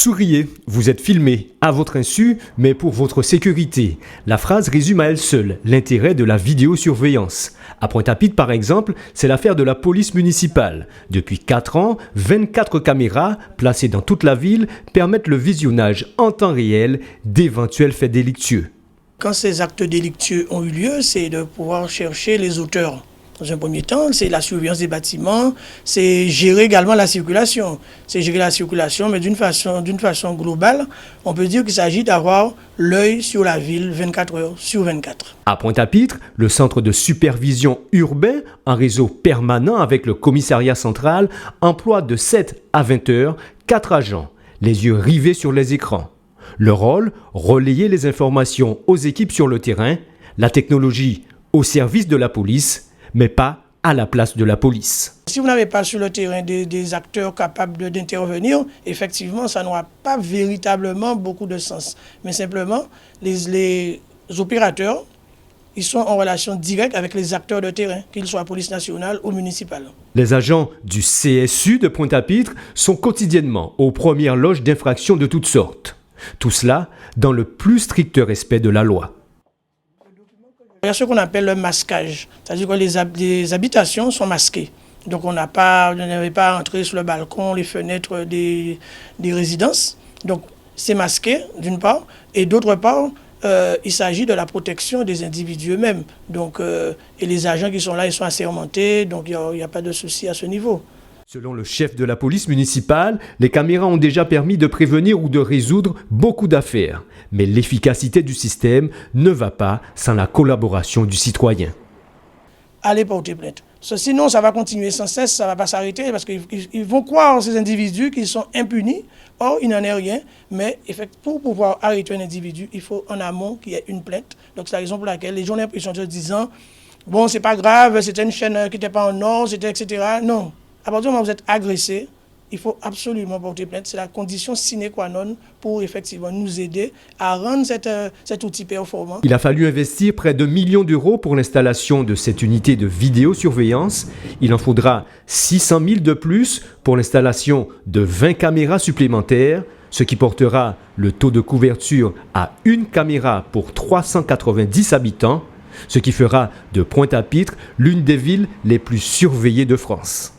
Souriez, vous êtes filmé, à votre insu, mais pour votre sécurité. La phrase résume à elle seule l'intérêt de la vidéosurveillance. À Pointe-à-Pitre, par exemple, c'est l'affaire de la police municipale. Depuis 4 ans, 24 caméras, placées dans toute la ville, permettent le visionnage en temps réel d'éventuels faits délictueux. Quand ces actes délictueux ont eu lieu, c'est de pouvoir chercher les auteurs. Dans un premier temps, c'est la surveillance des bâtiments, c'est gérer également la circulation. C'est gérer la circulation, mais d'une façon globale, on peut dire qu'il s'agit d'avoir l'œil sur la ville 24 heures sur 24. À Pointe-à-Pitre, le centre de supervision urbain, un réseau permanent avec le commissariat central, emploie de 7 à 20 heures 4 agents, les yeux rivés sur les écrans. Leur rôle, relayer les informations aux équipes sur le terrain, la technologie au service de la police, mais pas à la place de la police. Si vous n'avez pas sur le terrain des acteurs capables d'intervenir, effectivement, ça n'aura pas véritablement beaucoup de sens. Mais simplement, les opérateurs, ils sont en relation directe avec les acteurs de terrain, qu'ils soient police nationale ou municipale. Les agents du CSU de Pointe-à-Pitre sont quotidiennement aux premières loges d'infractions de toutes sortes. Tout cela dans le plus strict respect de la loi. Il y a ce qu'on appelle le masquage, c'est-à-dire que les habitations sont masquées. Donc on n'avait pas à entrer sur le balcon, les fenêtres des résidences. Donc c'est masqué d'une part, et d'autre part, il s'agit de la protection des individus eux-mêmes. Donc, et les agents qui sont là, ils sont assermentés, donc il n'y a pas de souci à ce niveau. Selon le chef de la police municipale, les caméras ont déjà permis de prévenir ou de résoudre beaucoup d'affaires. Mais l'efficacité du système ne va pas sans la collaboration du citoyen. Allez porter plainte. Sinon, ça va continuer sans cesse, ça ne va pas s'arrêter parce qu'ils vont croire ces individus qu'ils sont impunis. Or, il n'en est rien. Mais pour pouvoir arrêter un individu, il faut en amont qu'il y ait une plainte. Donc, c'est la raison pour laquelle les gens ont l'impression de se disant « Bon, c'est pas grave, c'était une chaîne qui n'était pas en ordre, etc. » Non. À partir du moment où vous êtes agressé, il faut absolument porter plainte. C'est la condition sine qua non pour effectivement nous aider à rendre cet outil performant. Il a fallu investir près de 1 million d'euros pour l'installation de cette unité de vidéosurveillance. Il en faudra 600 000 de plus pour l'installation de 20 caméras supplémentaires, ce qui portera le taux de couverture à 1 caméra pour 390 habitants, ce qui fera de Pointe-à-Pitre l'une des villes les plus surveillées de France.